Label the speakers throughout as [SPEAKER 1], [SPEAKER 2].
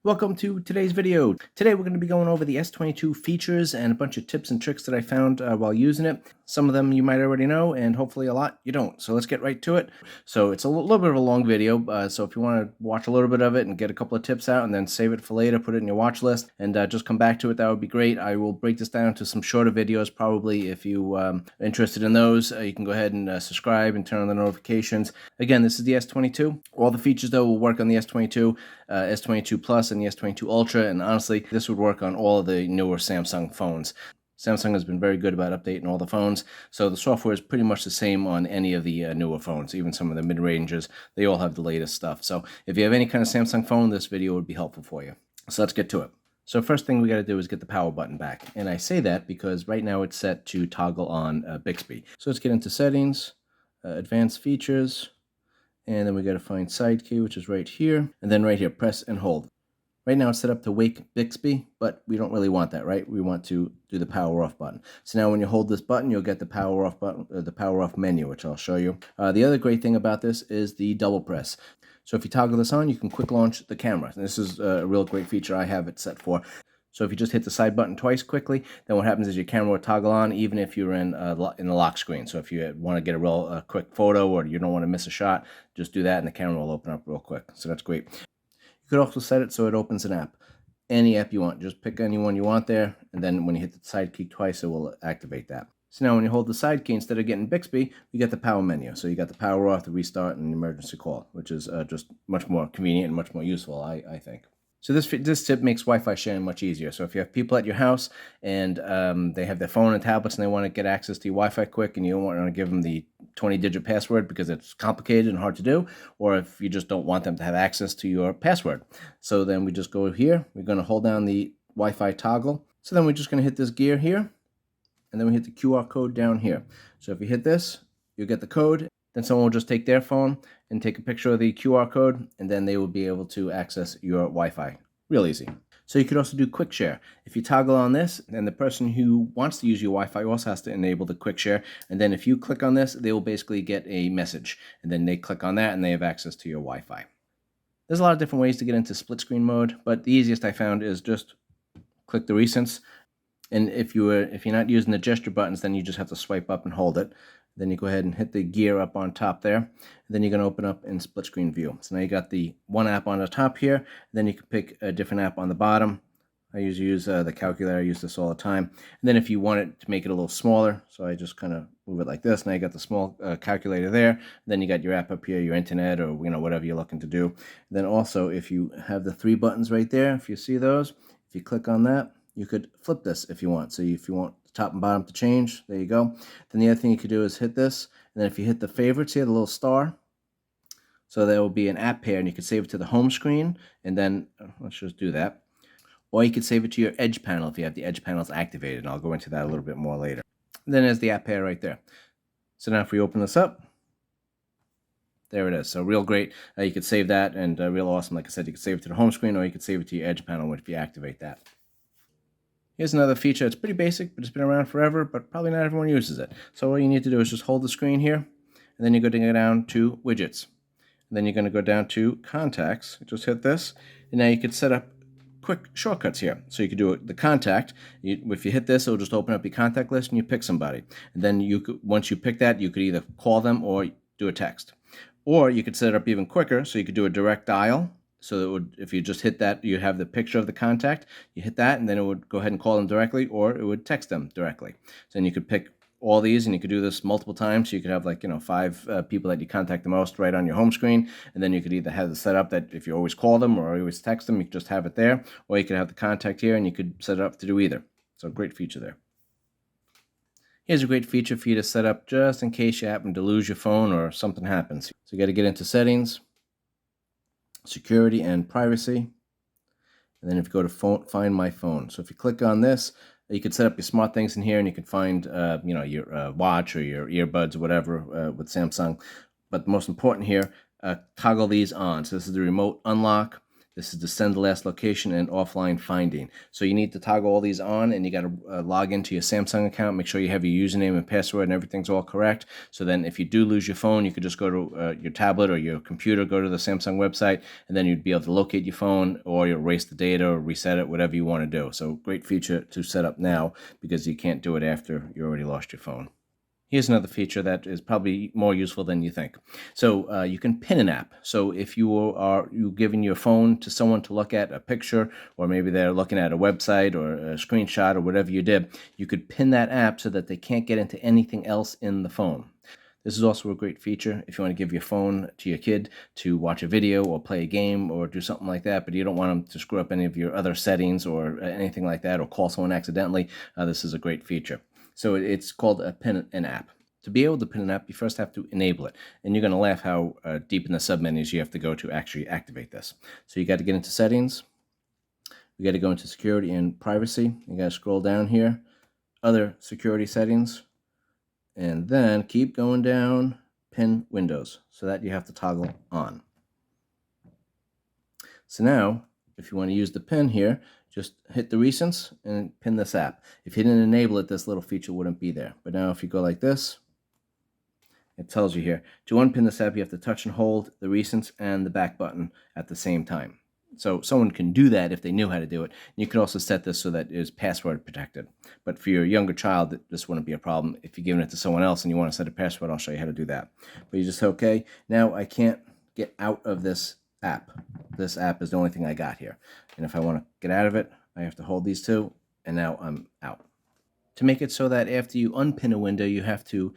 [SPEAKER 1] Welcome to today's video. Today we're going to be going over the S22 features and a bunch of tips and tricks that I found while using it. Some of them you might already know, and hopefully a lot you don't. So let's get right to it. So it's a little bit of a long video, so if you want to watch a little bit of it and get a couple of tips out and then save it for later, put it in your watch list, and just come back to it, that would be great. I will break this down to some shorter videos probably. If you are interested in those, you can go ahead and subscribe and turn on the notifications. Again, this is the S22. All the features though will work on the S22, S22 Plus, and the S22 Ultra, and honestly, this would work on all of the newer Samsung phones. Samsung has been very good about updating all the phones, so the software is pretty much the same on any of the newer phones, even some of the mid-ranges. They all have the latest stuff. So if you have any kind of Samsung phone, this video would be helpful for you. So let's get to it. So first thing we got to do is get the power button back, and I say that because right now it's set to toggle on Bixby. So let's get into settings, advanced features, and then we got to find side key, which is right here, and then right here, press and hold. Right now it's set up to wake Bixby, but we don't really want that, right? We want to do the power off button. So now when you hold this button, you'll get the power off button, the power off menu, which I'll show you. The other great thing about this is the double press. So if you toggle this on, you can quick launch the camera. And this is a real great feature I have it set for. So if you just hit the side button twice quickly, then what happens is your camera will toggle on even if you're in the lock screen. So if you want to get a real quick photo or you don't want to miss a shot, just do that and the camera will open up real quick. So that's great. You could also set it so it opens an app. Any app you want. Just pick any one you want there, and then when you hit the side key twice, it will activate that. So now when you hold the side key, instead of getting Bixby, you get the power menu. So you got the power off, the restart, and the emergency call, which is just much more convenient and much more useful, I think. So this tip makes Wi-Fi sharing much easier. So if you have people at your house and they have their phone and tablets and they want to get access to your Wi-Fi quick and you don't want to give them the 20-digit password because it's complicated and hard to do, or if you just don't want them to have access to your password. So then we just go here. We're going to hold down the Wi-Fi toggle. So then we're just going to hit this gear here, and then we hit the QR code down here. So if you hit this, you'll get the code. Then someone will just take their phone and take a picture of the QR code, and then they will be able to access your Wi-Fi. Real easy. So you could also do quick share. If you toggle on this, then the person who wants to use your Wi-Fi also has to enable the quick share. And then if you click on this, they will basically get a message. And then they click on that and they have access to your Wi-Fi. There's a lot of different ways to get into split screen mode, but the easiest I found is just click the recents. And if you're not using the gesture buttons, then you just have to swipe up and hold it. Then you go ahead and hit the gear up on top there. And then you're going to open up in split screen view. So now you got the one app on the top here. Then you can pick a different app on the bottom. I usually use the calculator. I use this all the time. And then if you want it to make it a little smaller, so I just kind of move it like this. Now you got the small calculator there. And then you got your app up here, your internet, or whatever you're looking to do. And then also if you have the three buttons right there, if you see those, if you click on that, you could flip this if you want. So if you want top and bottom to change, there you go. Then the other thing you could do is hit this, and then if you hit the favorites here, the little star, so there will be an app pair, and you can save it to the home screen, and then let's just do that. Or you could save it to your edge panel if you have the edge panels activated, and I'll go into that a little bit more later. And then there's the app pair right there. So now if we open this up, there it is. So real great. You could save that, and real awesome. Like I said, you could save it to the home screen, or you could save it to your edge panel if you activate that. Here's another feature. It's pretty basic, but it's been around forever, but probably not everyone uses it. So all you need to do is just hold the screen here, and then you're going to go down to widgets. And then you're going to go down to contacts. Just hit this, and now you can set up quick shortcuts here. So you could do the contact. If you hit this, it'll just open up your contact list, and you pick somebody. And then once you pick that, you could either call them or do a text. Or you could set it up even quicker, so you could do a direct dial. So it would, if you just hit that, you have the picture of the contact, you hit that, and then it would go ahead and call them directly, or it would text them directly. So then you could pick all these, and you could do this multiple times. So you could have 5 people that you contact the most right on your home screen, and then you could either have it set up that if you always call them or always text them, you could just have it there, or you could have the contact here, and you could set it up to do either. So great feature there. Here's a great feature for you to set up just in case you happen to lose your phone or something happens. So you got to get into settings, security and privacy, and then if you go to find my phone, so if you click on this, you can set up your smart things in here, and you can find your watch or your earbuds or whatever with Samsung. But the most important here, toggle these on. So this is the remote unlock, This is the send the last location and offline finding. So you need to toggle all these on, and you got to log into your Samsung account. Make sure you have your username and password and everything's all correct. So then if you do lose your phone, you could just go to your tablet or your computer, go to the Samsung website, and then you'd be able to locate your phone, or you erase the data or reset it, whatever you want to do. So great feature to set up now, because you can't do it after you already lost your phone. Here's another feature that is probably more useful than you think. So you can pin an app. So if you're giving your phone to someone to look at a picture, or maybe they're looking at a website or a screenshot or whatever you did, you could pin that app so that they can't get into anything else in the phone. This is also a great feature if you want to give your phone to your kid to watch a video or play a game or do something like that, but you don't want them to screw up any of your other settings or anything like that, or call someone accidentally. This is a great feature. So it's called a pin an app. To be able to pin an app, you first have to enable it. And you're going to laugh how deep in the submenus you have to go to actually activate this. So you got to get into settings. You got to go into security and privacy. You got to scroll down here, other security settings, and then keep going down, pin windows. So that you have to toggle on. So now, if you want to use the pin here, just hit the recents and pin this app. If you didn't enable it, this little feature wouldn't be there. But now if you go like this, it tells you here, to unpin this app, you have to touch and hold the recents and the back button at the same time. So someone can do that if they knew how to do it. And you can also set this so that it is password protected. But for your younger child, this wouldn't be a problem. If you're giving it to someone else and you want to set a password, I'll show you how to do that. But you just say, okay, now I can't get out of this app. This app is the only thing I got here. And if I want to get out of it, I have to hold these two, and now I'm out. To make it so that after you unpin a window, you have to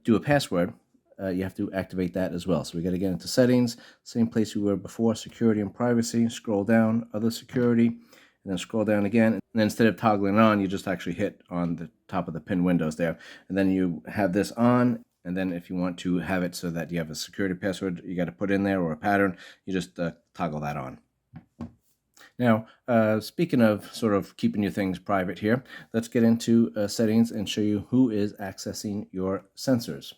[SPEAKER 1] do a password, you have to activate that as well. So we got to get into settings, same place we were before, security and privacy, scroll down, other security, and then scroll down again. And then instead of toggling on, you just actually hit on the top of the pin windows there. And then you have this on. And then if you want to have it so that you have a security password you got to put in there, or a pattern, you just toggle that on. Now, speaking of sort of keeping your things private here, let's get into settings and show you who is accessing your sensors.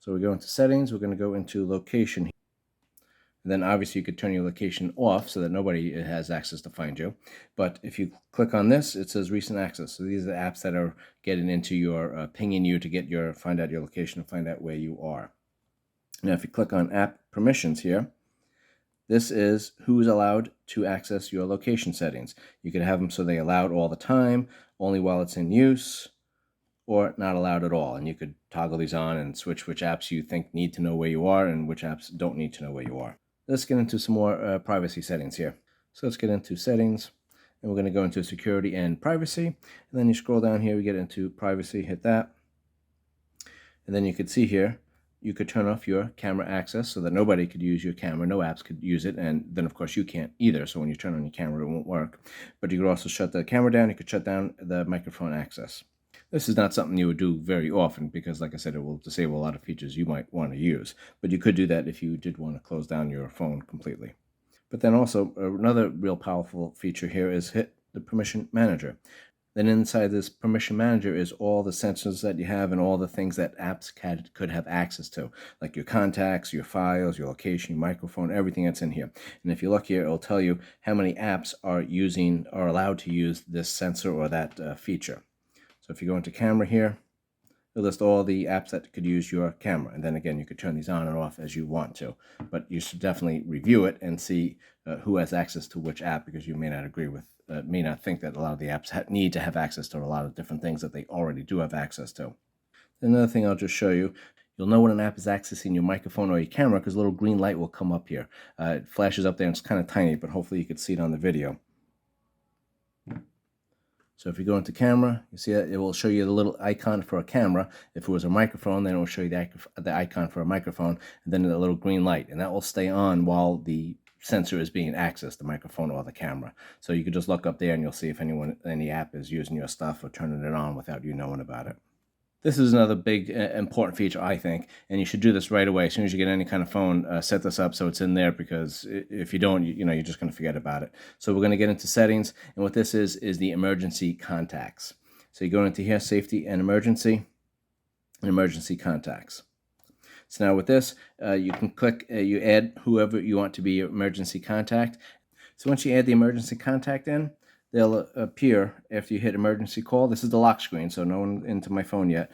[SPEAKER 1] So we go into settings, we're going to go into location. And then obviously you could turn your location off so that nobody has access to find you. But if you click on this, it says recent access. So these are the apps that are getting into your, pinging you to get find out your location and find out where you are. Now if you click on app permissions here, this is who's allowed to access your location settings. You could have them so they allowed all the time, only while it's in use, or not allowed at all. And you could toggle these on and switch which apps you think need to know where you are and which apps don't need to know where you are. Let's get into some more privacy settings here. So let's get into settings, and we're going to go into security and privacy. And then you scroll down here, we get into privacy, hit that. And then you could see here, you could turn off your camera access so that nobody could use your camera, no apps could use it, and then of course you can't either, so when you turn on your camera it won't work. But you could also shut the camera down, you could shut down the microphone access. This is not something you would do very often because, like I said, it will disable a lot of features you might want to use, but you could do that if you did want to close down your phone completely. But then also, another real powerful feature here is hit the permission manager. Then inside this permission manager is all the sensors that you have and all the things that apps could have access to, like your contacts, your files, your location, your microphone, everything that's in here. And if you look here, it'll tell you how many apps are allowed to use this sensor or that feature. So if you go into camera here, it'll list all the apps that could use your camera. And then again, you could turn these on and off as you want to. But you should definitely review it and see who has access to which app, because you may not agree with may not think that a lot of the apps need to have access to a lot of different things that they already do have access to. Another thing I'll just show you, you'll know when an app is accessing your microphone or your camera because a little green light will come up here. It flashes up there and it's kind of tiny, but hopefully you can see it on the video. So if you go into camera, you see that it will show you the little icon for a camera. If it was a microphone, then it will show you the icon for a microphone, and then the little green light, and that will stay on while the sensor is being accessed, the microphone or the camera. So you could just look up there and you'll see if any app is using your stuff or turning it on without you knowing about it. This is another big important feature, I think, and you should do this right away. As soon as you get any kind of phone, set this up so it's in there, because if you don't, you're just going to forget about it. So we're going to get into settings, and what this is the emergency contacts. So you go into here, safety and emergency contacts. So now with this, you can click, you add whoever you want to be your emergency contact. So once you add the emergency contact in, they'll appear after you hit emergency call. This is the lock screen, so no one into my phone yet.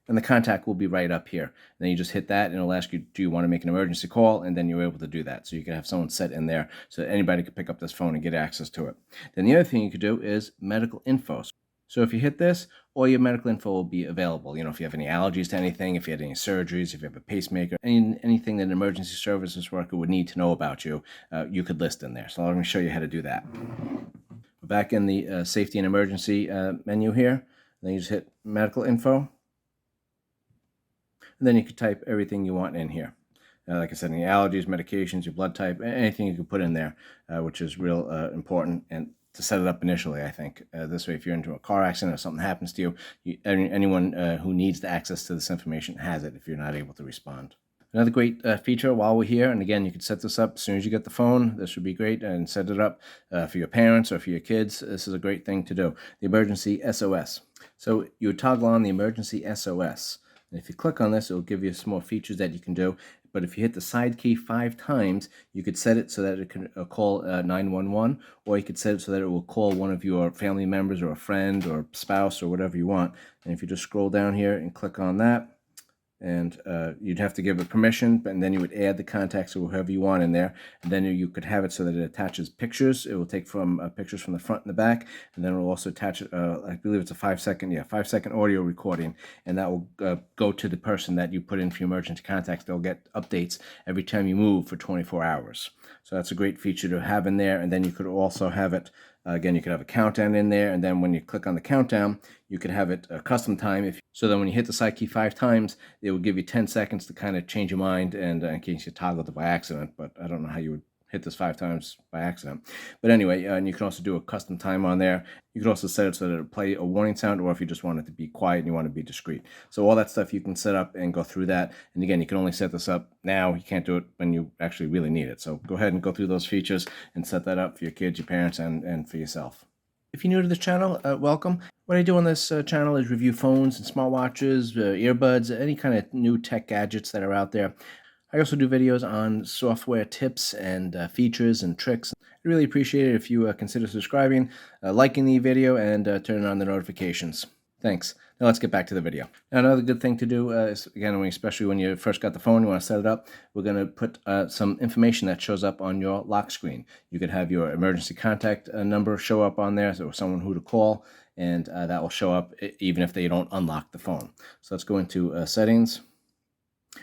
[SPEAKER 1] And the contact will be right up here. And then you just hit that and it'll ask you, do you want to make an emergency call? And then you're able to do that. So you can have someone set in there so that anybody can pick up this phone and get access to it. Then the other thing you could do is medical info. So if you hit this, all your medical info will be available. You know, if you have any allergies to anything, if you had any surgeries, if you have a pacemaker, anything that an emergency services worker would need to know about you, you could list in there. So let me show you how to do that. We're back in the safety and emergency menu here. Then you just hit medical info. And then you can type everything you want in here. Like I said, any allergies, medications, your blood type, anything you can put in there, which is real important and to set it up initially, I think. This way, if you're into a car accident or something happens to you, anyone who needs the access to this information has it if you're not able to respond. Another great feature while we're here, and again, you can set this up as soon as you get the phone. This would be great, and set it up for your parents or for your kids. This is a great thing to do. The emergency SOS. So you would toggle on the emergency SOS. And if you click on this, it will give you some more features that you can do. But if you hit the side key 5 times, you could set it so that it can call 911, or you could set it so that it will call one of your family members or a friend or spouse or whatever you want. And if you just scroll down here and click on that, and you'd have to give it permission, and then you would add the contacts or whoever you want in there, and then you could have it so that it attaches pictures. It will take from pictures from the front and the back, and then it will also attach I believe it's a 5-second audio recording, and that will go to the person that you put in for your emergency contacts. They'll get updates every time you move for 24 hours. So that's a great feature to have in there. And then you could also have it again, you could have a countdown in there, and then when you click on the countdown, you could have it custom time. So then when you hit the side key 5 times, it will give you 10 seconds to kind of change your mind, and in case you toggled it by accident, but I don't know how you would hit this 5 times by accident. But anyway, and you can also do a custom time on there. You can also set it so that it'll play a warning sound, or if you just want it to be quiet and you want to be discreet. So all that stuff you can set up and go through that. And again, you can only set this up now. You can't do it when you actually really need it. So go ahead and go through those features and set that up for your kids, your parents, and for yourself. If you're new to this channel, welcome. What I do on this channel is review phones and smartwatches, earbuds, any kind of new tech gadgets that are out there. I also do videos on software tips and features and tricks. I really appreciate it if you consider subscribing, liking the video, and turning on the notifications. Thanks. Now let's get back to the video. Now another good thing to do is, again, especially when you first got the phone, you want to set it up, we're going to put some information that shows up on your lock screen. You could have your emergency contact number show up on there, so someone who to call, and that will show up even if they don't unlock the phone. So let's go into settings.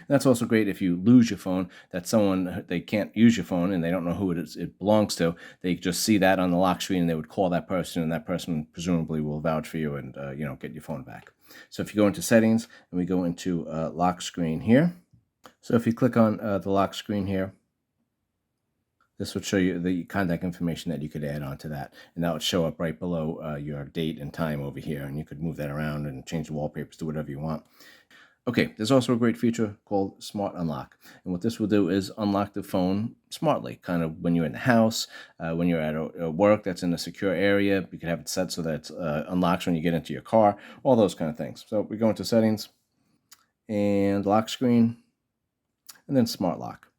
[SPEAKER 1] That's also great if you lose your phone, that they can't use your phone and they don't know who it belongs to. They just see that on the lock screen and they would call that person, and that person presumably will vouch for you and get your phone back. So if you go into settings and we go into lock screen here. So if you click on the lock screen here, this would show you the contact information that you could add onto that. And that would show up right below your date and time over here. And you could move that around and change the wallpapers to whatever you want. Okay, there's also a great feature called Smart Unlock. And what this will do is unlock the phone smartly, kind of when you're in the house, when you're at a work that's in a secure area. You can have it set so that it unlocks when you get into your car, all those kind of things. So we go into settings and lock screen, and then Smart Lock.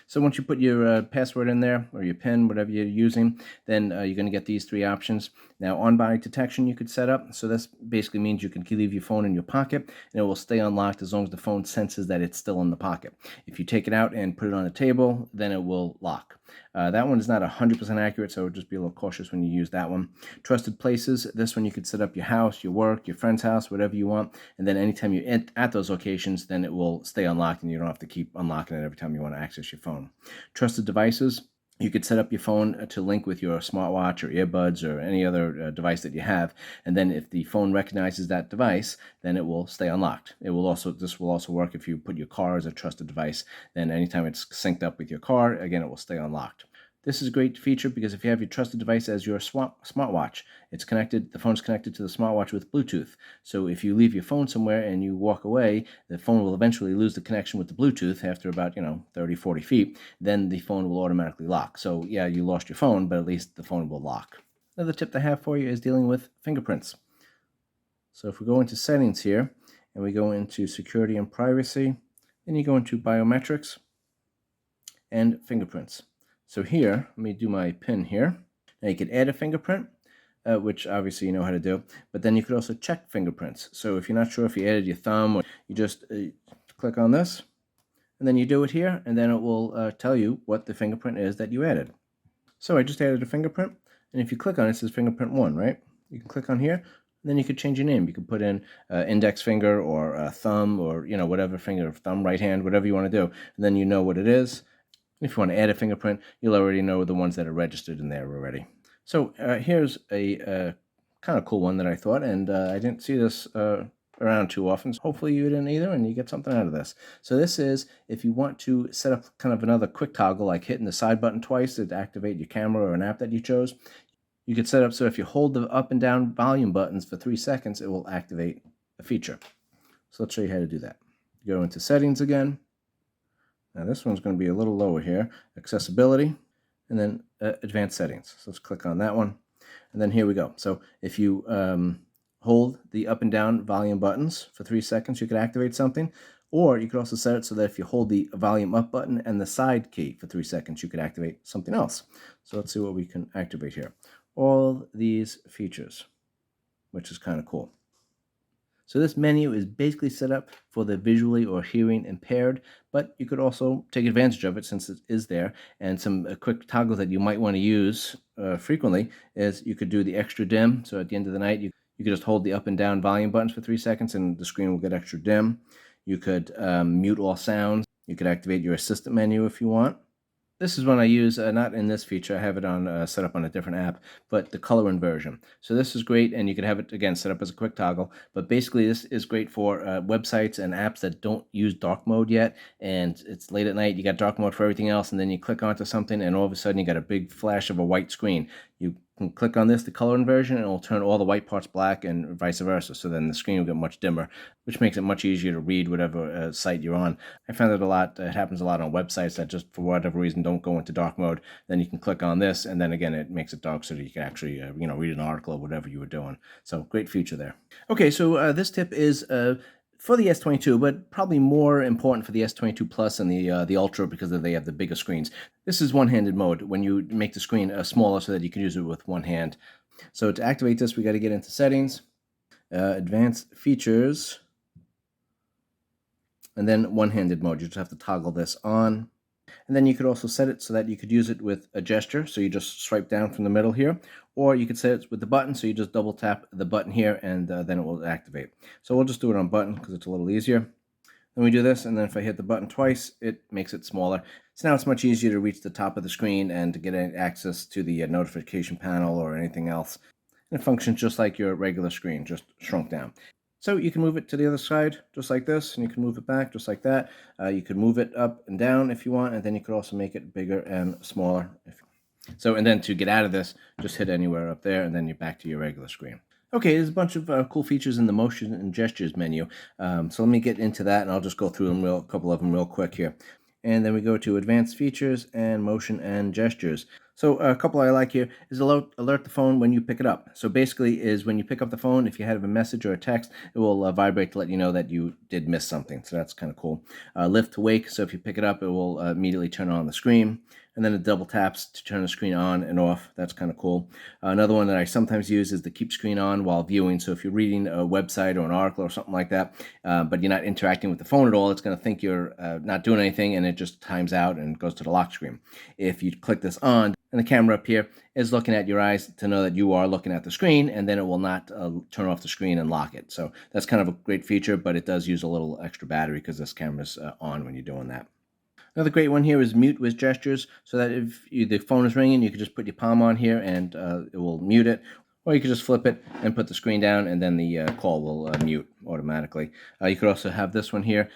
[SPEAKER 1] So once you put your password in there, or your PIN, whatever you're using, then you're going to get these 3 options. Now, on-body detection you could set up. So this basically means you can leave your phone in your pocket, and it will stay unlocked as long as the phone senses that it's still in the pocket. If you take it out and put it on the table, then it will lock. That one is not 100% accurate, so just be a little cautious when you use that one. Trusted places, this one you could set up your house, your work, your friend's house, whatever you want, and then anytime you're at those locations, then it will stay unlocked and you don't have to keep unlocking it every time you want to access your phone. Trusted devices, you could set up your phone to link with your smartwatch or earbuds or any other device that you have, and then if the phone recognizes that device, then it will stay unlocked. This will also work if you put your car as a trusted device. Then anytime it's synced up with your car, again, it will stay unlocked. This is a great feature because if you have your trusted device as your smartwatch, the phone's connected to the smartwatch with Bluetooth. So if you leave your phone somewhere and you walk away, the phone will eventually lose the connection with the Bluetooth after about 30, 40 feet. Then the phone will automatically lock. So yeah, you lost your phone, but at least the phone will lock. Another tip I have for you is dealing with fingerprints. So if we go into settings here and we go into security and privacy, then you go into biometrics and fingerprints. So here, let me do my pin here. Now you could add a fingerprint, which obviously you know how to do, but then you could also check fingerprints. So if you're not sure if you added your thumb, or you just click on this, and then you do it here, and then it will tell you what the fingerprint is that you added. So I just added a fingerprint, and if you click on it, it says fingerprint 1, right? You can click on here, and then you could change your name. You could put in index finger or thumb, or whatever finger, thumb, right hand, whatever you want to do, and then you know what it is. If you want to add a fingerprint, you'll already know the ones that are registered in there already. So here's a kind of cool one that I thought, and I didn't see this around too often. So hopefully you didn't either, and you get something out of this. So this is if you want to set up kind of another quick toggle, like hitting the side button twice to activate your camera or an app that you chose. You could set up so if you hold the up and down volume buttons for 3 seconds, it will activate a feature. So let's show you how to do that. Go into settings again. Now this one's going to be a little lower here, accessibility, and then advanced settings. So let's click on that one. And then here we go. So if you hold the up and down volume buttons for 3 seconds, you could activate something. Or you could also set it so that if you hold the volume up button and the side key for 3 seconds, you could activate something else. So let's see what we can activate here. All these features, which is kind of cool. So this menu is basically set up for the visually or hearing impaired, but you could also take advantage of it since it is there. And some quick toggles that you might want to use frequently is you could do the extra dim. So at the end of the night, you could just hold the up and down volume buttons for 3 seconds and the screen will get extra dim. You could mute all sounds. You could activate your assistant menu if you want. This is one I use, not in this feature, I have it on set up on a different app, but the color inversion. So this is great, and you could have it, again, set up as a quick toggle, but basically this is great for websites and apps that don't use dark mode yet, and it's late at night, you got dark mode for everything else, and then you click onto something, and all of a sudden you got a big flash of a white screen. You can click on this, the color inversion, and it will turn all the white parts black and vice versa, so then the screen will get much dimmer, which makes it much easier to read whatever site you're on. I found it a lot, it happens a lot on websites that just for whatever reason don't go into dark mode. Then you can click on this, and then again it makes it dark so that you can actually read an article or whatever you were doing. So great feature there. Okay, so this tip is for the S22, but probably more important for the S22 Plus and the Ultra because they have the bigger screens. This is one-handed mode when you make the screen smaller so that you can use it with one hand. So to activate this, we got to get into settings, advanced features, and then one-handed mode. You just have to toggle this on. And then you could also set it so that you could use it with a gesture. So you just swipe down from the middle here, or you could set it with the button. So you just double tap the button here and then it will activate. So we'll just do it on button because it's a little easier. Then we do this, and then if I hit the button twice, it makes it smaller. So now it's much easier to reach the top of the screen and to get access to the notification panel or anything else. And it functions just like your regular screen, just shrunk down. So you can move it to the other side just like this, and you can move it back just like that. You could move it up and down if you want, and then you could also make it bigger and smaller. And then to get out of this, just hit anywhere up there, and then you're back to your regular screen. Okay, there's a bunch of cool features in the motion and gestures menu. So let me get into that, and I'll just go through them a couple of them real quick here. And then we go to advanced features and motion and gestures. So a couple I like here is alert the phone when you pick it up. So basically is when you pick up the phone, if you have a message or a text, it will vibrate to let you know that you did miss something. So that's kind of cool. Lift to wake, so if you pick it up, it will immediately turn on the screen. And then it double taps to turn the screen on and off. That's kind of cool. Another one that I sometimes use is the keep screen on while viewing. So if you're reading a website or an article or something like that, but you're not interacting with the phone at all, it's going to think you're not doing anything, and it just times out and goes to the lock screen. If you click this on, and the camera up here is looking at your eyes to know that you are looking at the screen, and then it will not turn off the screen and lock it. So that's kind of a great feature, but it does use a little extra battery because this camera's on when you're doing that. Another great one here is mute with gestures, so that if the phone is ringing, you can just put your palm on here and it will mute it. Or you could just flip it and put the screen down, and then the call will mute automatically. You could also have this one here,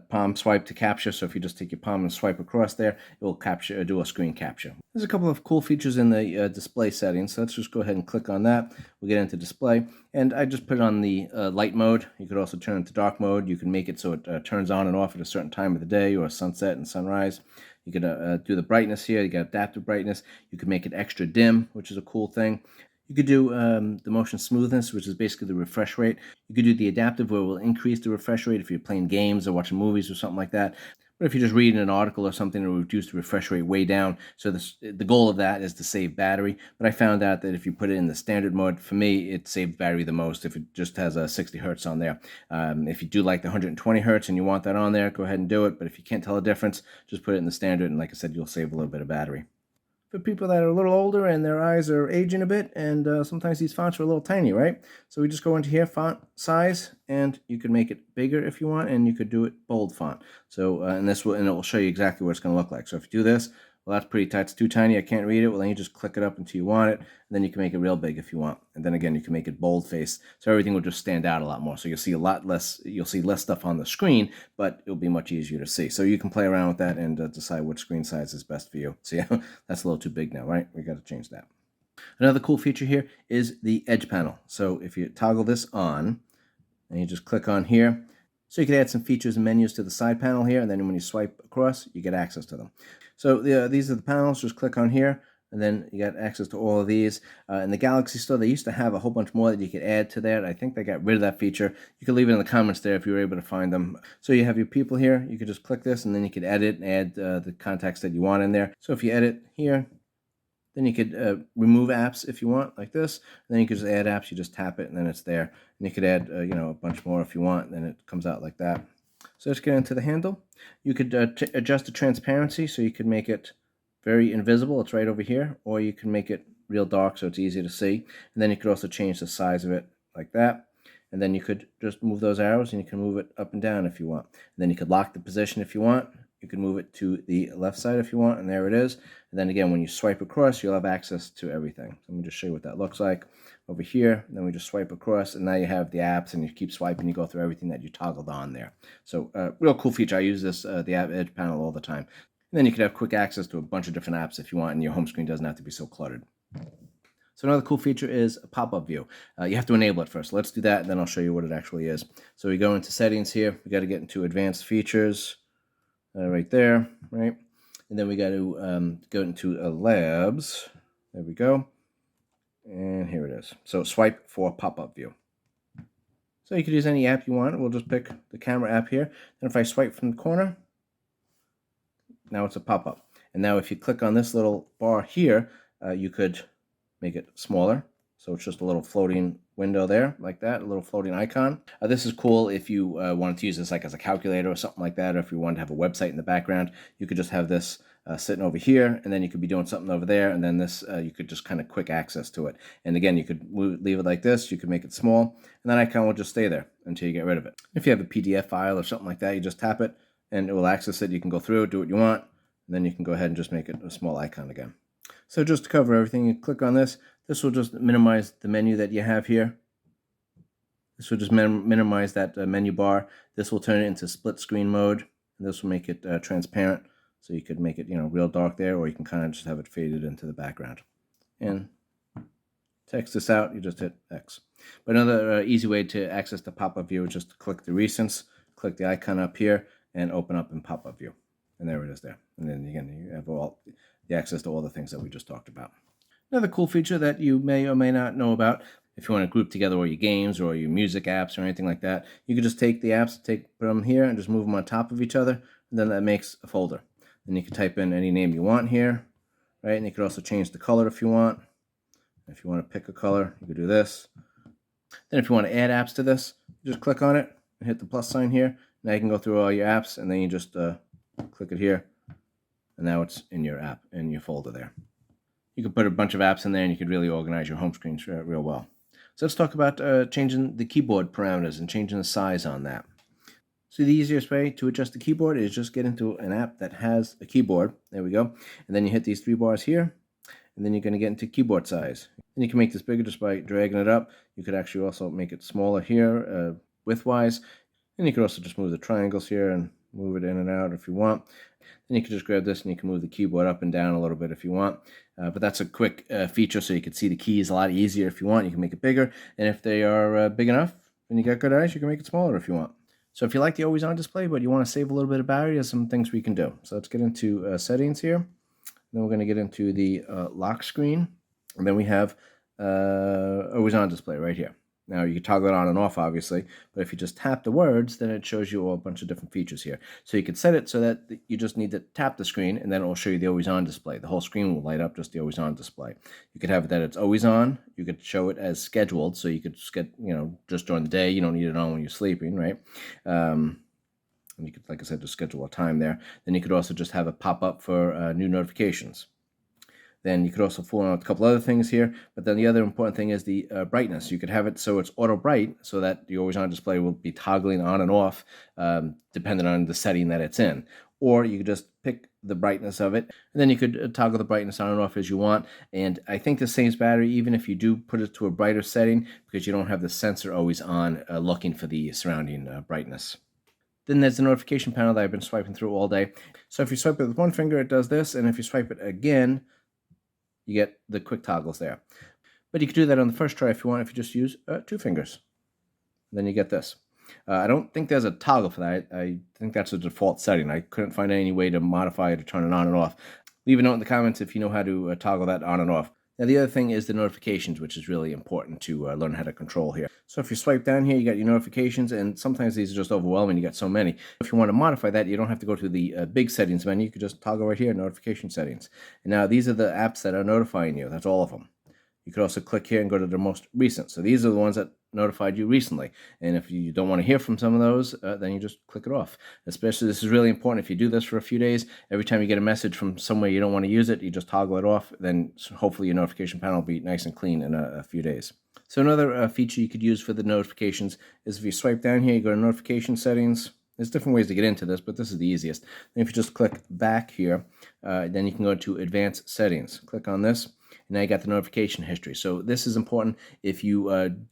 [SPEAKER 1] palm swipe to capture. So if you just take your palm and swipe across there, it will capture, do a screen capture. There's a couple of cool features in the display settings. So let's just go ahead and click on that. We'll get into display, and I just put it on the light mode. You could also turn it to dark mode. You can make it so it turns on and off at a certain time of the day, or sunset and sunrise. You could do the brightness here. You got adaptive brightness. You could make it extra dim, which is a cool thing. You could do the motion smoothness, which is basically the refresh rate. You could do the adaptive, where it will increase the refresh rate if you're playing games or watching movies or something like that. But if you're just reading an article or something, it will reduce the refresh rate way down. So the goal of that is to save battery. But I found out that if you put it in the standard mode, for me, it saves battery the most if it just has a 60 hertz on there. If you do like the 120 hertz and you want that on there, go ahead and do it. But if you can't tell the difference, just put it in the standard. And like I said, you'll save a little bit of battery. For people that are a little older and their eyes are aging a bit, and sometimes these fonts are a little tiny, right? So we just go into here, font size, and you can make it bigger if you want, and you could do it bold font. So and it will show you exactly what it's going to look like. So if you do this, well, that's pretty tight. It's too tiny. I can't read it. Well, then you just click it up until you want it, and then you can make it real big if you want. And then again, you can make it bold face, so everything will just stand out a lot more. So you'll see a lot less. You'll see less stuff on the screen, but it'll be much easier to see. So you can play around with that and decide which screen size is best for you. So yeah, that's a little too big now, right? We got to change that. Another cool feature here is the edge panel. So if you toggle this on, and you just click on here, so you can add some features and menus to the side panel here, and then when you swipe across, you get access to them. So these are the panels. Just click on here, and then you got access to all of these. In the Galaxy store, they used to have a whole bunch more that you could add to that. I think they got rid of that feature. You can leave it in the comments there if you were able to find them. So you have your people here. You could just click this, and then you could edit and add the contacts that you want in there. So if you edit here, then you could remove apps if you want, like this. And then you could just add apps. You just tap it, and then it's there. And you could add, a bunch more if you want. And then it comes out like that. So let's get into the handle. You could adjust the transparency, so you could make it very invisible. It's right over here. Or you can make it real dark, so it's easy to see. And then you could also change the size of it like that. And then you could just move those arrows, and you can move it up and down if you want. And then you could lock the position if you want. You can move it to the left side if you want, and there it is. And then again, when you swipe across, you'll have access to everything. So let me just show you what that looks like over here. And then we just swipe across, and now you have the apps, and you keep swiping, you go through everything that you toggled on there. So real cool feature. I use this, the app edge panel, all the time. And then you could have quick access to a bunch of different apps if you want, and your home screen doesn't have to be so cluttered. So another cool feature is a pop-up view. You have to enable it first. Let's do that, and then I'll show you what it actually is. So we go into settings here. We got to get into advanced features. Right there, right? And then we got to go into labs. There we go. And here it is. So swipe for pop-up view. So you could use any app you want. We'll just pick the camera app here. And if I swipe from the corner, now it's a pop-up. And now if you click on this little bar here, you could make it smaller. So it's just a little floating window there, like that, a little floating icon. This is cool if you wanted to use this like as a calculator or something like that, or if you wanted to have a website in the background. You could just have this sitting over here, and then you could be doing something over there, and then this, you could just kind of quick access to it. And again, you could leave it like this, you could make it small, and that icon will just stay there until you get rid of it. If you have a PDF file or something like that, you just tap it, and it will access it. You can go through it, do what you want, and then you can go ahead and just make it a small icon again. So just to cover everything, you click on this. This will just minimize the menu that you have here. This will just minimize that menu bar. This will turn it into split screen mode. And this will make it transparent. So you could make it, real dark there, or you can kind of just have it faded into the background. And text this out, you just hit X. But another easy way to access the pop-up view is just to click the recents, click the icon up here, and open up in pop-up view. And there it is there. And then again, you have all the access to all the things that we just talked about. Another cool feature that you may or may not know about, if you want to group together all your games or your music apps or anything like that, you can just take the apps, put them here, and just move them on top of each other, and then that makes a folder. Then you can type in any name you want here, right? And you could also change the color if you want. If you want to pick a color, you could do this. Then if you want to add apps to this, you just click on it and hit the plus sign here. Now you can go through all your apps, and then you just click it here, and now it's in your app, in your folder there. You can put a bunch of apps in there, and you could really organize your home screen real well. So let's talk about changing the keyboard parameters and changing the size on that. So the easiest way to adjust the keyboard is just get into an app that has a keyboard. There we go. And then you hit these three bars here, and then you're going to get into keyboard size. And you can make this bigger just by dragging it up. You could actually also make it smaller here, widthwise. And you could also just move the triangles here and move it in and out if you want. Then you can just grab this, and you can move the keyboard up and down a little bit if you want. But that's a quick feature, so you can see the keys a lot easier if you want. You can make it bigger, and if they are big enough and you got good eyes, you can make it smaller if you want. So if you like the always on display, but you want to save a little bit of battery, there's some things we can do. So let's get into settings here. Then we're going to get into the lock screen, and then we have always on display right here. Now you can toggle it on and off, obviously, but if you just tap the words, then it shows you a bunch of different features here. So you could set it so that you just need to tap the screen, and then it will show you the always on display. The whole screen will light up, just the always on display. You could have it that it's always on. You could show it as scheduled, so you could just during the day. You don't need it on when you're sleeping, right? And you could, like I said, just schedule a time there. Then you could also just have it pop up for new notifications. Then you could also fool around with a couple other things here, but then the other important thing is the brightness. You could have it so it's auto bright, so that the always on display will be toggling on and off depending on the setting that it's in. Or you could just pick the brightness of it, and then you could toggle the brightness on and off as you want. And I think this saves battery even if you do put it to a brighter setting, because you don't have the sensor always on looking for the surrounding brightness. Then there's the notification panel that I've been swiping through all day. So if you swipe it with one finger, it does this, and if you swipe it again, you get the quick toggles there. But you could do that on the first try if you want, if you just use 2 fingers. Then you get this. I don't think there's a toggle for that. I think that's a default setting. I couldn't find any way to modify it or turn it on and off. Leave a note in the comments if you know how to toggle that on and off. Now the other thing is the notifications, which is really important to learn how to control here. So if you swipe down here, you got your notifications, and sometimes these are just overwhelming. You got so many. If you want to modify that, you don't have to go to the big settings menu. You could just toggle right here, notification settings. And now these are the apps that are notifying you. That's all of them. You could also click here and go to the most recent. So these are the ones that notified you recently. And if you don't want to hear from some of those, then you just click it off. Especially, this is really important if you do this for a few days. Every time you get a message from somewhere you don't want to use it, you just toggle it off. Then hopefully your notification panel will be nice and clean in a few days. So another feature you could use for the notifications is if you swipe down here, you go to notification settings. There's different ways to get into this, but this is the easiest. Then if you just click back here, then you can go to advanced settings. Click on this. Now you got the notification history. So this is important if you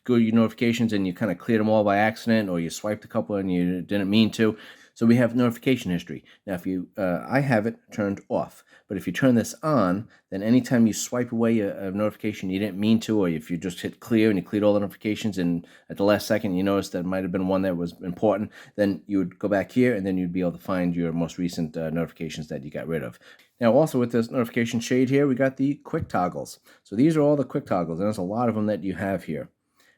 [SPEAKER 1] go to your notifications and you kind of cleared them all by accident, or you swiped a couple and you didn't mean to. So we have notification history. Now if you, I have it turned off, but if you turn this on, then anytime you swipe away a notification you didn't mean to, or if you just hit clear and you cleared all the notifications and at the last second you noticed that might have been one that was important, then you would go back here and then you'd be able to find your most recent notifications that you got rid of. Now also with this notification shade here, we got the quick toggles. So these are all the quick toggles, and there's a lot of them that you have here.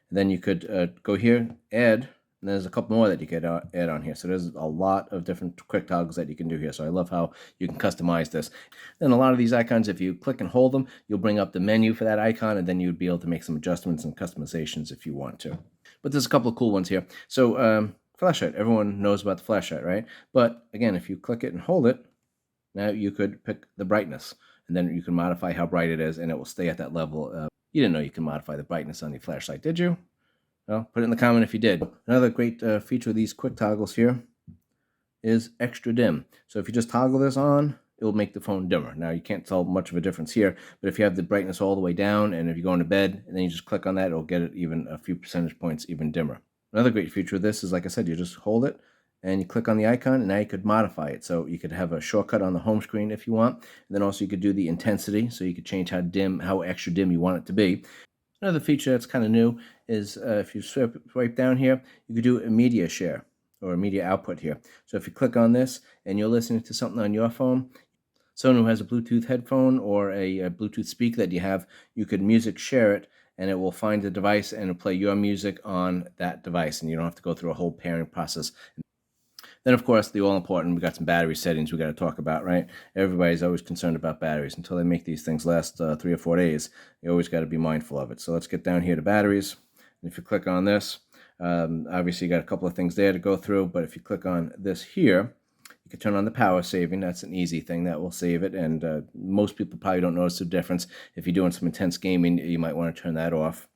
[SPEAKER 1] And then you could go here, add, and there's a couple more that you could add on here. So there's a lot of different quick toggles that you can do here. So I love how you can customize this. Then a lot of these icons, if you click and hold them, you'll bring up the menu for that icon, and then you'd be able to make some adjustments and customizations if you want to. But there's a couple of cool ones here. So flashlight, everyone knows about the flashlight, right? But again, if you click it and hold it, now you could pick the brightness, and then you can modify how bright it is, and it will stay at that level. You didn't know you can modify the brightness on your flashlight, did you? Well, put it in the comment if you did. Another great feature of these quick toggles here is extra dim. So if you just toggle this on, it will make the phone dimmer. Now you can't tell much of a difference here, but if you have the brightness all the way down, and if you go into bed and then you just click on that, it'll get it even a few percentage points even dimmer. Another great feature of this is, like I said, you just hold it and you click on the icon, and now you could modify it. So you could have a shortcut on the home screen if you want, and then also you could do the intensity, so you could change how extra dim you want it to be. Another feature that's kind of new is if you swipe down here, you could do a media share or a media output here. So if you click on this and you're listening to something on your phone, someone who has a Bluetooth headphone or a Bluetooth speaker that you have, you could music share it, and it will find the device and it'll play your music on that device, and you don't have to go through a whole pairing process. Then, of course, the all-important, we got some battery settings we got to talk about, right? Everybody's always concerned about batteries. Until they make these things last 3 or 4 days, you always got to be mindful of it. So let's get down here to batteries. And if you click on this, obviously you got a couple of things there to go through, but if you click on this here, you can turn on the power saving. That's an easy thing that will save it, and most people probably don't notice the difference. If you're doing some intense gaming, you might want to turn that off.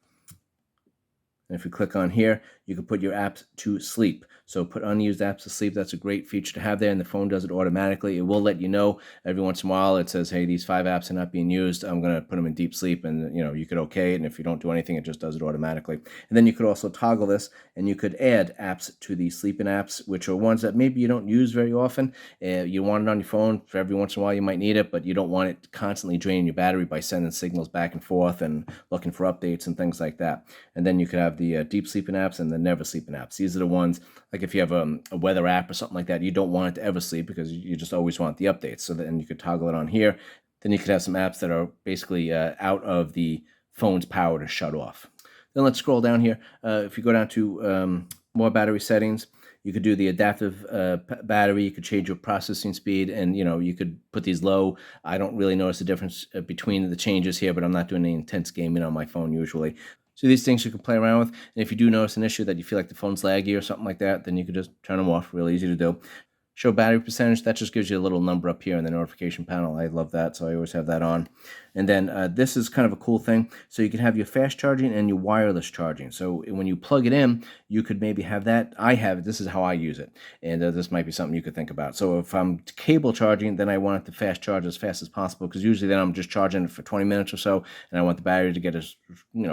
[SPEAKER 1] And if you click on here, you can put your apps to sleep. So put unused apps to sleep. That's a great feature to have there, and the phone does it automatically. It will let you know every once in a while. It says, hey, these 5 apps are not being used. I'm going to put them in deep sleep, and you could okay it, and if you don't do anything, it just does it automatically. And then you could also toggle this, and you could add apps to the sleeping apps, which are ones that maybe you don't use very often. You want it on your phone for every once in a while. You might need it, but you don't want it constantly draining your battery by sending signals back and forth and looking for updates and things like that. And then you could have the deep sleeping apps and the never sleeping apps. These are the ones, like if you have a weather app or something like that, you don't want it to ever sleep because you just always want the updates. So then you could toggle it on here. Then you could have some apps that are basically out of the phone's power to shut off. Then let's scroll down here. If you go down to more battery settings, you could do the adaptive battery. You could change your processing speed, and you could put these low. I don't really notice the difference between the changes here, but I'm not doing any intense gaming on my phone usually. So these things you can play around with, and if you do notice an issue that you feel like the phone's laggy or something like that, then you could just turn them off. Real easy to do. Show battery percentage, that just gives you a little number up here in the notification panel. I love that, so I always have that on. And then this is kind of a cool thing. So you can have your fast charging and your wireless charging. So when you plug it in, you could maybe have that. I have it. This is how I use it. And this might be something you could think about. So if I'm cable charging, then I want it to fast charge as fast as possible, because usually then I'm just charging it for 20 minutes or so, and I want the battery to get as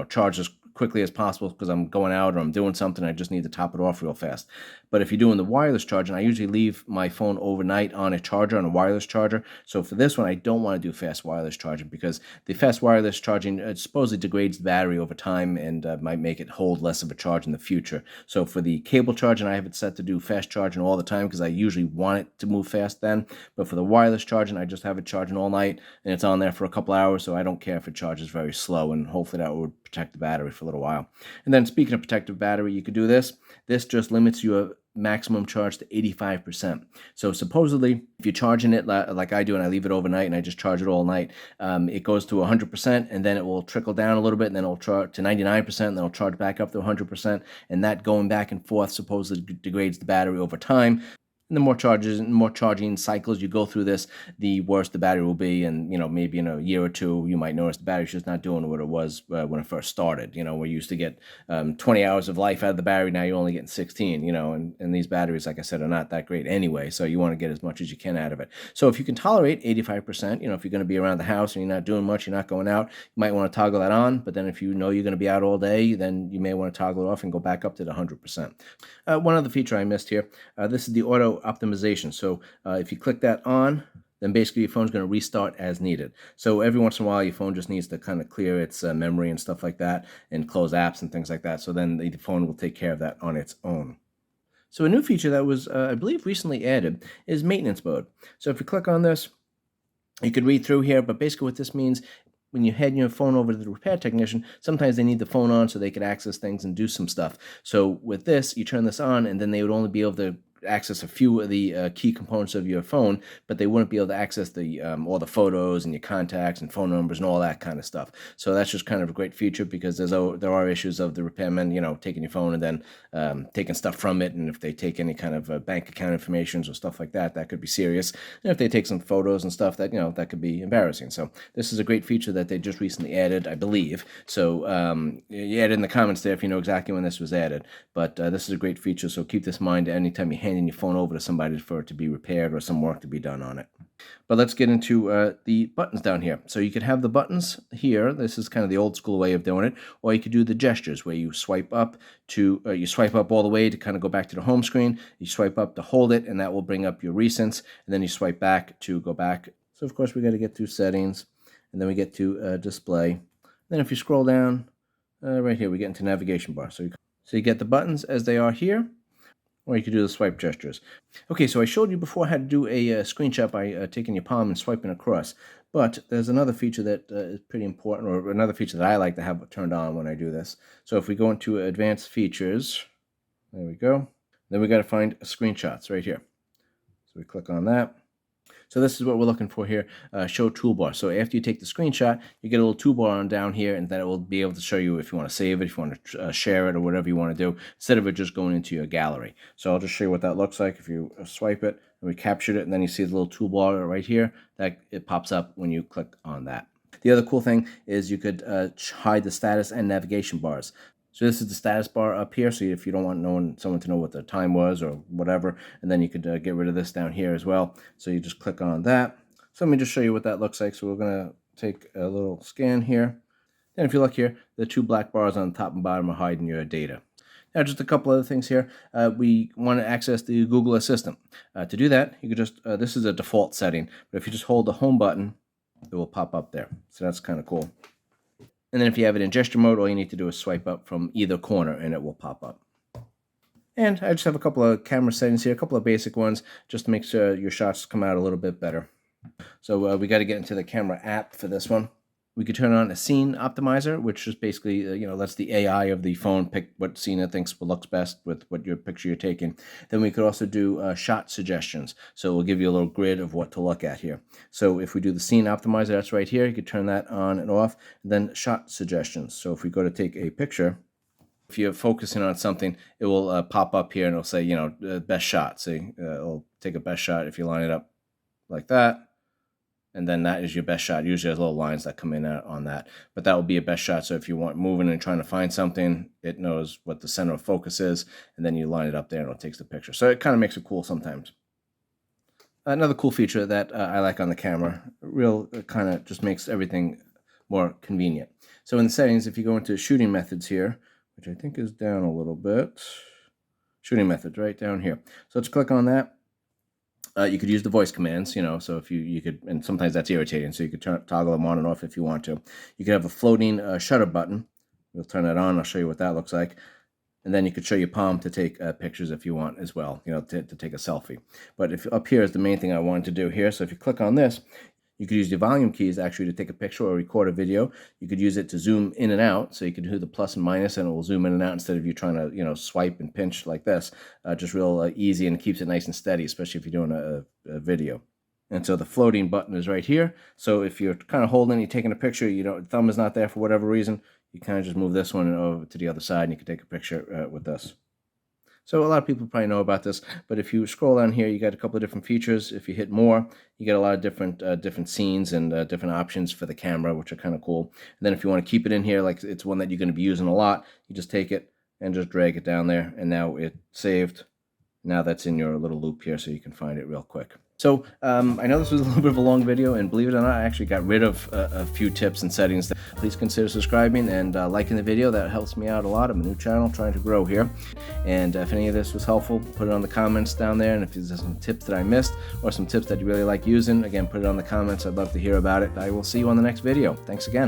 [SPEAKER 1] charged as quickly as possible because I'm going out or I'm doing something. I just need to top it off real fast. But if you're doing the wireless charging, I usually leave my phone overnight on a charger, on a wireless charger. So for this one, I don't want to do fast wireless charging, because the fast wireless charging supposedly degrades the battery over time and might make it hold less of a charge in the future. So for the cable charging, I have it set to do fast charging all the time because I usually want it to move fast then. But for the wireless charging, I just have it charging all night, and it's on there for a couple hours, so I don't care if it charges very slow, and hopefully that would protect the battery for a little while. And then speaking of protective battery, you could do this. This just limits your maximum charge to 85%. So supposedly, if you're charging it like I do, and I leave it overnight and I just charge it all night, it goes to 100%, and then it will trickle down a little bit, and then it'll charge to 99%, and then it'll charge back up to 100%, and that going back and forth supposedly degrades the battery over time. And the more charges and more charging cycles you go through this, the worse the battery will be. And, maybe in a year or two, you might notice the battery's just not doing what it was when it first started. We used to get 20 hours of life out of the battery. Now you're only getting 16, and these batteries, like I said, are not that great anyway. So you want to get as much as you can out of it. So if you can tolerate 85%, if you're going to be around the house and you're not doing much, you're not going out, you might want to toggle that on. But then if you know you're going to be out all day, then you may want to toggle it off and go back up to the 100%. One other feature I missed here, this is the auto optimization. So if you click that on, then basically your phone's going to restart as needed. So every once in a while, your phone just needs to kind of clear its memory and stuff like that, and close apps and things like that. So then the phone will take care of that on its own. So a new feature that was, I believe, recently added is maintenance mode. So if you click on this, you could read through here, but basically what this means, when you head your phone over to the repair technician, sometimes they need the phone on so they can access things and do some stuff. So with this, you turn this on, and then they would only be able to access a few of the key components of your phone, but they wouldn't be able to access the all the photos and your contacts and phone numbers and all that kind of stuff. So that's just kind of a great feature, because there are issues of the repairmen, taking your phone and then taking stuff from it, and if they take any kind of bank account information or stuff like that, that could be serious. And if they take some photos and stuff, that that could be embarrassing. So this is a great feature that they just recently added, I believe. So you add in the comments there if you know exactly when this was added. But this is a great feature, so keep this in mind anytime you handing your phone over to somebody for it to be repaired or some work to be done on it. But let's get into the buttons down here. So you could have the buttons here. This is kind of the old school way of doing it. Or you could do the gestures, where you swipe up all the way to kind of go back to the home screen. You swipe up to hold it, and that will bring up your recents. And then you swipe back to go back. So of course we got to get through settings, and then we get to display. Then if you scroll down right here, we get into navigation bar. So you get the buttons as they are here, or you could do the swipe gestures. Okay, so I showed you before how to do a screenshot by taking your palm and swiping across. But there's another feature that is pretty important, or another feature that I like to have turned on when I do this. So if we go into advanced features, there we go. Then we got to find screenshots right here. So we click on that. So this is what we're looking for here, show toolbar. So after you take the screenshot, you get a little toolbar on down here, and then it will be able to show you if you want to save it, if you want to share it, or whatever you want to do, instead of it just going into your gallery. So I'll just show you what that looks like. If you swipe it, and we captured it, and then you see the little toolbar right here, that it pops up when you click on that. The other cool thing is you could hide the status and navigation bars. So this is the status bar up here, so if you don't want someone to know what the time was or whatever, and then you could get rid of this down here as well. So you just click on that. So let me just show you what that looks like. So we're going to take a little scan here. Then if you look here, the two black bars on the top and bottom are hiding your data. Now just a couple other things here. We want to access the Google Assistant. To do that, you could just, this is a default setting, but if you just hold the home button, it will pop up there. So that's kind of cool. And then if you have it in gesture mode, all you need to do is swipe up from either corner and it will pop up. And I just have a couple of camera settings here, a couple of basic ones, just to make sure your shots come out a little bit better. So we got to get into the camera app for this one. We could turn on a scene optimizer, which is basically, lets the AI of the phone pick what scene it thinks looks best with what your picture you're taking. Then we could also do shot suggestions. So it will give you a little grid of what to look at here. So if we do the scene optimizer, that's right here. You could turn that on and off. And then shot suggestions. So if we go to take a picture, if you're focusing on something, it will pop up here and it'll say, best shot. See, it'll take a best shot if you line it up like that. And then that is your best shot. Usually there's little lines that come in on that. But that will be a best shot. So if you want moving and trying to find something, it knows what the center of focus is. And then you line it up there and it takes the picture. So it kind of makes it cool sometimes. Another cool feature that I like on the camera, kind of just makes everything more convenient. So in the settings, if you go into shooting methods here, which I think is down a little bit, shooting methods right down here. So let's click on that. You could use the voice commands, so if you could, and sometimes that's irritating, so you could toggle them on and off if you want to. You could have a floating shutter button. We'll turn that on. I'll show you what that looks like. And then you could show your palm to take pictures if you want as well, to take a selfie. But if up here is the main thing I wanted to do here. So if you click on this, you could use the volume keys actually to take a picture or record a video. You could use it to zoom in and out. So you could do the plus and minus and it will zoom in and out instead of you trying to, swipe and pinch like this. Just real easy, and keeps it nice and steady, especially if you're doing a video. And so the floating button is right here. So if you're kind of holding, you're taking a picture, thumb is not there for whatever reason, you kind of just move this one over to the other side and you can take a picture with this. So a lot of people probably know about this, but if you scroll down here, you got a couple of different features. If you hit more, you get a lot of different scenes and different options for the camera, which are kind of cool. And then if you want to keep it in here, like it's one that you're going to be using a lot, you just take it and just drag it down there, and now it's saved. Now that's in your little loop here, so you can find it real quick. So I know this was a little bit of a long video, and believe it or not, I actually got rid of a few tips and settings. Please consider subscribing and liking the video. That helps me out a lot. I'm a new channel trying to grow here. And if any of this was helpful, put it on the comments down there. And if there's some tips that I missed or some tips that you really like using, again, put it on the comments. I'd love to hear about it. I will see you on the next video. Thanks again.